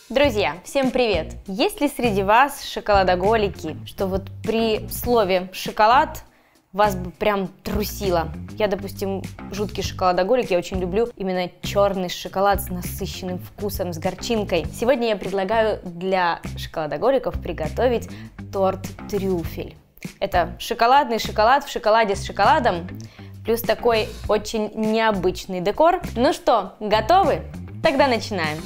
Друзья, всем привет! Есть ли среди вас шоколадоголики, что вот при слове «шоколад» вас бы прям трусило? Я, допустим, жуткий шоколадоголик, я очень люблю именно черный шоколад с насыщенным вкусом, с горчинкой. Сегодня я предлагаю для шоколадоголиков приготовить торт-трюфель. Это шоколадный шоколад в шоколаде с шоколадом, плюс такой очень необычный декор. Ну что, готовы? Тогда начинаем!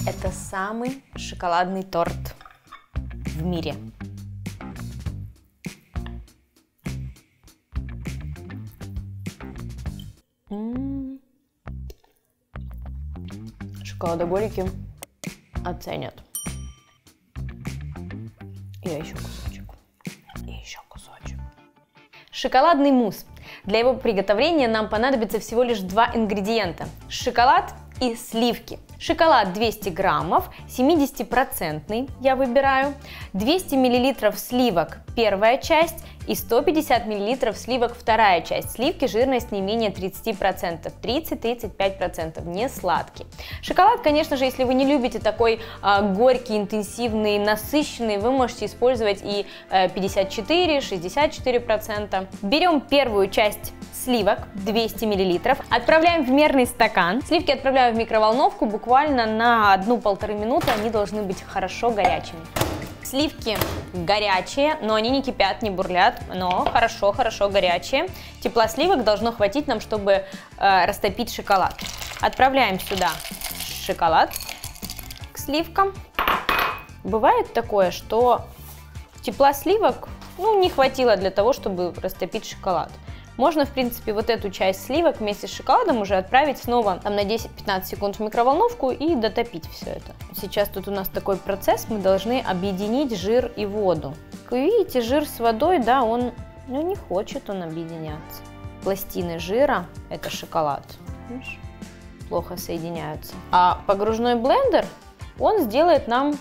Это самый шоколадный торт в мире. Шоколадоголики оценят. Я еще кусочек. И еще кусочек. Шоколадный мусс. Для его приготовления нам понадобится всего лишь два ингредиента: шоколад и сливки. Шоколад 200 граммов, 70% я выбираю, 200 мл сливок первая часть и 150 мл сливок вторая часть. Сливки жирность не менее 30%, 30-35%, не сладкий. Шоколад, конечно же, если вы не любите такой горький, интенсивный, насыщенный, вы можете использовать и 54-64%. Берем первую часть сливок, 200 мл, отправляем в мерный стакан. Сливки отправляю в микроволновку буквально на 1-1,5 минуты, они должны быть хорошо горячими. Сливки горячие, но они не кипят, не бурлят, но хорошо горячие. Тепла сливок должно хватить нам, чтобы растопить шоколад. Отправляем сюда шоколад к сливкам. Бывает такое, что тепла сливок не хватило для того, чтобы растопить шоколад. Можно, в принципе, вот эту часть сливок вместе с шоколадом уже отправить снова на 10-15 секунд в микроволновку и дотопить все это. Сейчас тут у нас такой процесс, мы должны объединить жир и воду. Как вы видите, жир с водой, да, он не хочет он объединяться. Пластины жира, это шоколад, видишь, плохо соединяются. А погружной блендер, он сделает нам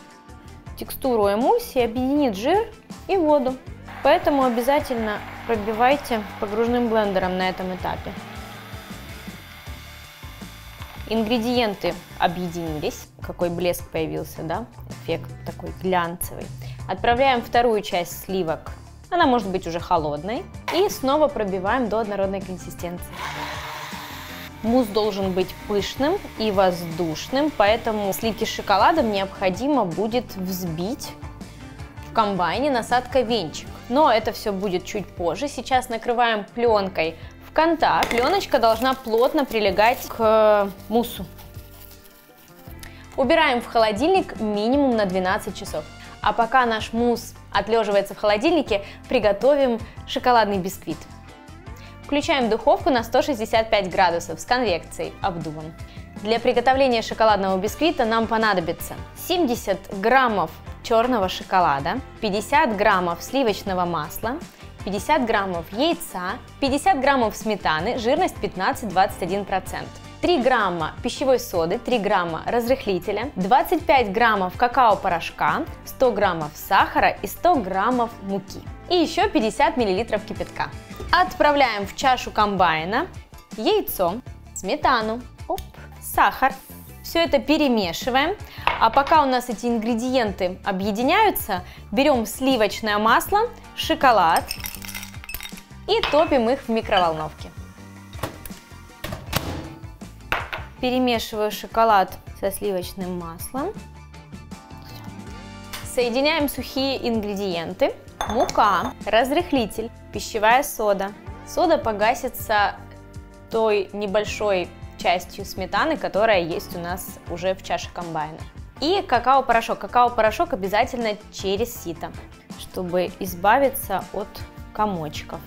текстуру эмульсии, объединит жир и воду. Поэтому обязательно пробивайте погружным блендером на этом этапе. Ингредиенты объединились. Какой блеск появился, да? Эффект такой глянцевый. Отправляем вторую часть сливок. Она может быть уже холодной. И снова пробиваем до однородной консистенции. Мусс должен быть пышным и воздушным, поэтому сливки с шоколадом необходимо будет взбить в комбайне насадка венчик. Но это все будет чуть позже. Сейчас накрываем пленкой в контакт. Пленочка должна плотно прилегать к муссу. Убираем в холодильник минимум на 12 часов. А пока наш мусс отлеживается в холодильнике, приготовим шоколадный бисквит. Включаем духовку на 165 градусов с конвекцией, обдувом. Для приготовления шоколадного бисквита нам понадобится 70 граммов черного шоколада, 50 граммов сливочного масла, 50 граммов яйца, 50 граммов сметаны, жирность 15-21%, 3 грамма пищевой соды, 3 грамма разрыхлителя, 25 граммов какао-порошка, 100 граммов сахара и 100 граммов муки. И еще 50 миллилитров кипятка. Отправляем в чашу комбайна яйцо, сметану, сахар. Все это перемешиваем. А пока у нас эти ингредиенты объединяются, берем сливочное масло, шоколад и топим их в микроволновке. Перемешиваю шоколад со сливочным маслом. Соединяем сухие ингредиенты. Мука, разрыхлитель, пищевая сода. Сода погасится той небольшой частью сметаны, которая есть у нас уже в чаше комбайна. И какао-порошок. Какао-порошок обязательно через сито, чтобы избавиться от комочков.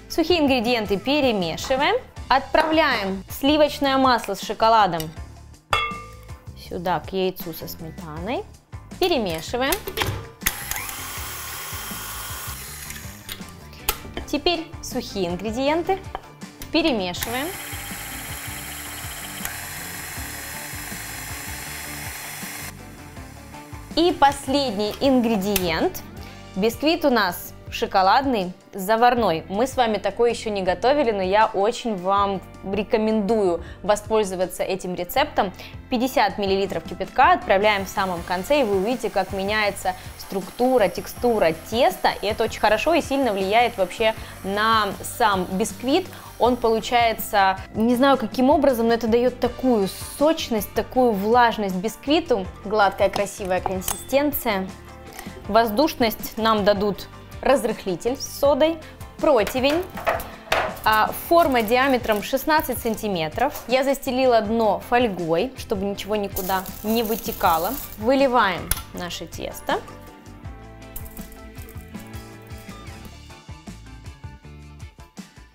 Сухие ингредиенты перемешиваем. Отправляем сливочное масло с шоколадом сюда к яйцу со сметаной. Перемешиваем. Теперь сухие ингредиенты. Перемешиваем. И последний ингредиент. Бисквит у нас шоколадный, заварной. Мы с вами такой еще не готовили, но я очень вам рекомендую воспользоваться этим рецептом. 50 мл кипятка отправляем в самом конце, и вы увидите, как меняется структура, текстура теста. И это очень хорошо и сильно влияет вообще на сам бисквит. Он получается, не знаю каким образом, но это дает такую сочность, такую влажность бисквиту. Гладкая, красивая консистенция. Воздушность нам дадут разрыхлитель с содой, противень, форма диаметром 16 сантиметров. Я застелила дно фольгой, чтобы ничего никуда не вытекало. Выливаем наше тесто.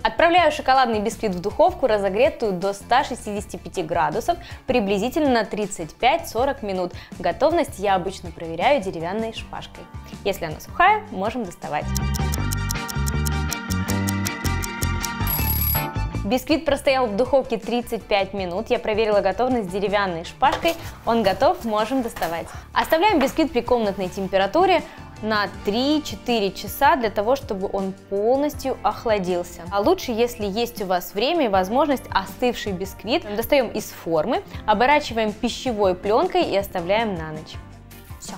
Отправляю шоколадный бисквит в духовку, разогретую до 165 градусов, приблизительно на 35-40 минут. Готовность я обычно проверяю деревянной шпажкой. Если она сухая, можем доставать. Бисквит простоял в духовке 35 минут. Я проверила готовность деревянной шпажкой. Он готов, можем доставать. Оставляем бисквит при комнатной температуре на 3-4 часа для того, чтобы он полностью охладился. А лучше, если есть у вас время и возможность, остывший бисквит достаем из формы, оборачиваем пищевой пленкой и оставляем на ночь. Все,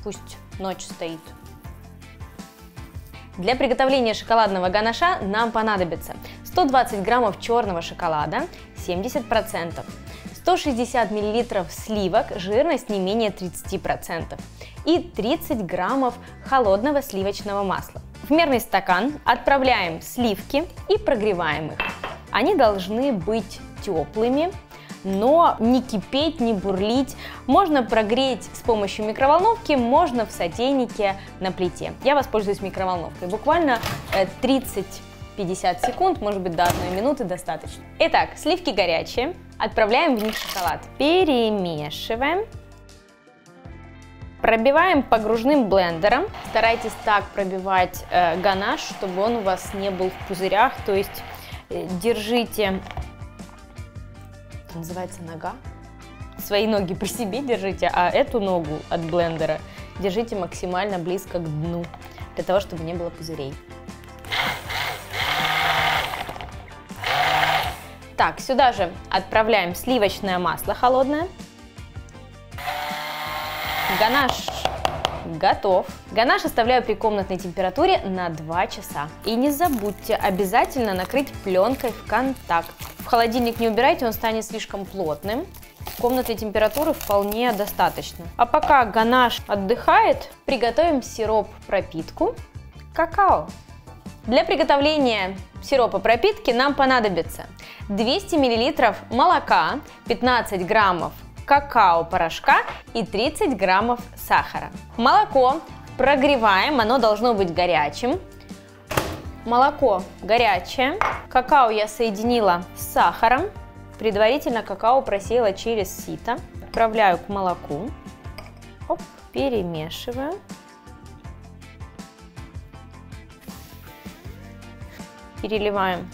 пусть ночь стоит. Для приготовления шоколадного ганаша нам понадобится 120 граммов черного шоколада, 70%, 160 миллилитров сливок, жирность не менее 30%, и 30 граммов холодного сливочного масла. В мерный стакан отправляем сливки и прогреваем их. Они должны быть теплыми, но не кипеть, не бурлить. Можно прогреть с помощью микроволновки, можно в сотейнике на плите. Я воспользуюсь микроволновкой. Буквально 30-50 секунд, может быть, до 1 минуты достаточно. Итак, сливки горячие. Отправляем в них шоколад. Перемешиваем. Пробиваем погружным блендером. Старайтесь так пробивать ганаш, чтобы он у вас не был в пузырях. То есть держите, это называется нога, свои ноги при себе держите, а эту ногу от блендера держите максимально близко к дну, для того, чтобы не было пузырей. Так, сюда же отправляем сливочное масло холодное. Ганаш готов. Ганаш оставляю при комнатной температуре на 2 часа. И не забудьте обязательно накрыть пленкой в контакт. В холодильник не убирайте, он станет слишком плотным. Комнатной температуры вполне достаточно. А пока ганаш отдыхает, приготовим сироп-пропитку какао. Для приготовления сиропа пропитки нам понадобится 200 мл молока, 15 граммов какао-порошка и 30 граммов сахара. Молоко прогреваем, оно должно быть горячим. Молоко горячее. Какао я соединила с сахаром. Предварительно какао просеяла через сито. Отправляю к молоку. Оп, перемешиваю. Переливаем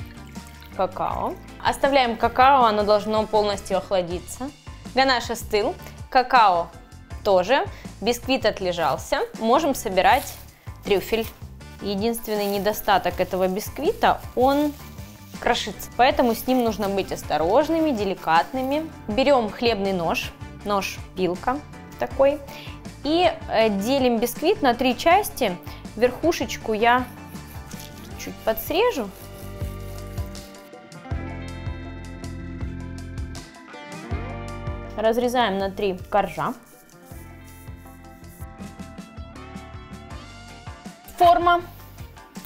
какао. Оставляем какао, оно должно полностью охладиться. Ганаш остыл, какао тоже, бисквит отлежался. Можем собирать трюфель. Единственный недостаток этого бисквита – он крошится. Поэтому с ним нужно быть осторожными, деликатными. Берем хлебный нож, нож-вилка такой, и делим бисквит на 3 части. Верхушечку я чуть подсрежу. Разрезаем на 3 коржа. Форма,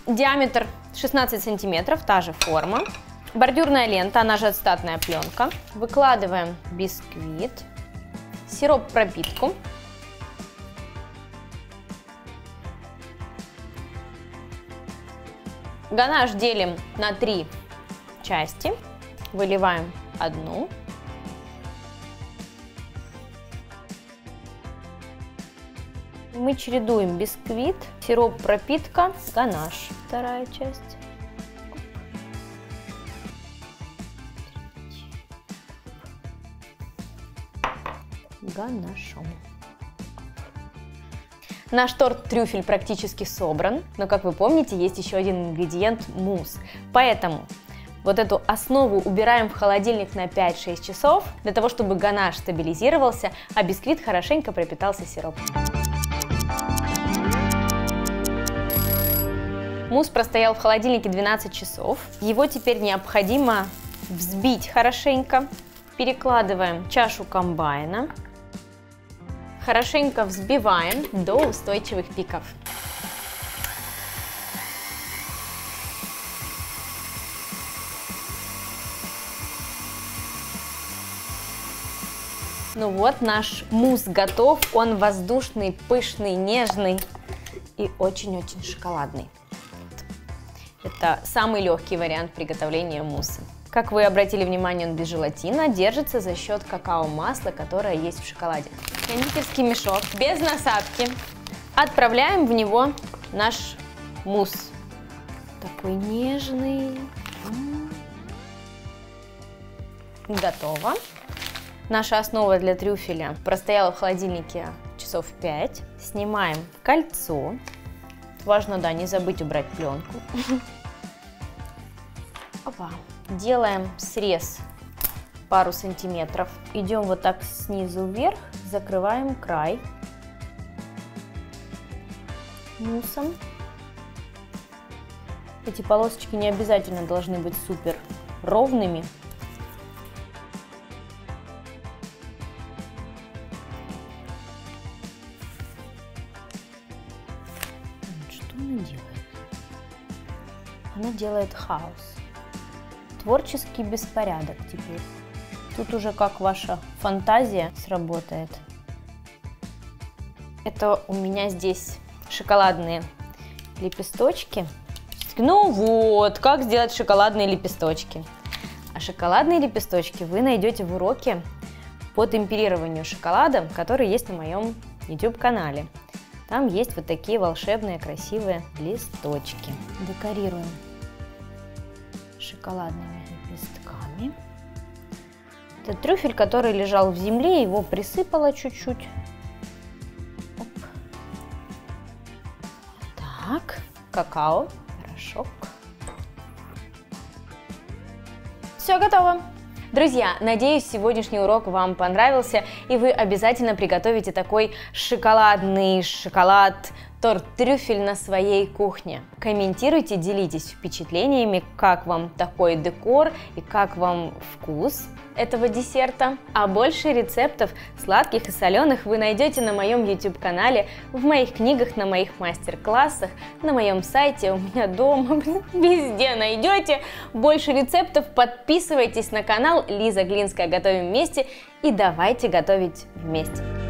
диаметр 16 сантиметров, та же форма. Бордюрная лента, она же ацетатная пленка. Выкладываем бисквит, сироп-пропитку. Ганаш делим на 3 части. Выливаем одну. Мы чередуем бисквит, сироп пропитка, ганаш. Вторая часть. Ганашом. Наш торт-трюфель практически собран, но, как вы помните, есть еще один ингредиент – мусс. Поэтому вот эту основу убираем в холодильник на 5-6 часов, для того, чтобы ганаш стабилизировался, а бисквит хорошенько пропитался сиропом. Мусс простоял в холодильнике 12 часов. Его теперь необходимо взбить хорошенько. Перекладываем в чашу комбайна. Хорошенько взбиваем до устойчивых пиков. Ну вот, наш мусс готов. Он воздушный, пышный, нежный и очень-очень шоколадный. Это самый легкий вариант приготовления мусса. Как вы обратили внимание, он без желатина, держится за счет какао-масла, которое есть в шоколаде. Кондитерский мешок без насадки. Отправляем в него наш мусс. Такой нежный. Готово. Наша основа для трюфеля простояла в холодильнике часов 5. Снимаем кольцо. Важно, да, не забыть убрать пленку. Опа. Делаем срез пару сантиметров. Идем вот так снизу вверх, закрываем край муссом. Эти полосочки не обязательно должны быть супер ровными. Что она делает? Она делает хаос. Творческий беспорядок теперь. Тут уже как ваша фантазия сработает. Это у меня здесь шоколадные лепесточки. Ну вот, как сделать шоколадные лепесточки. А шоколадные лепесточки вы найдете в уроке по темперированию шоколада, который есть на моем YouTube-канале. Там есть вот такие волшебные красивые листочки. Декорируем шоколадными лепестками. Это трюфель, который лежал в земле, его присыпала чуть-чуть. Так, какао, порошок. Все готово. Друзья, надеюсь, сегодняшний урок вам понравился, и вы обязательно приготовите такой шоколадный торт-трюфель на своей кухне. Комментируйте, делитесь впечатлениями, как вам такой декор и как вам вкус этого десерта. А больше рецептов сладких и соленых вы найдете на моем YouTube-канале, в моих книгах, на моих мастер-классах, на моем сайте, у меня дома, везде найдете. Больше рецептов, подписывайтесь на канал Лиза Глинская. Готовим вместе и давайте готовить вместе.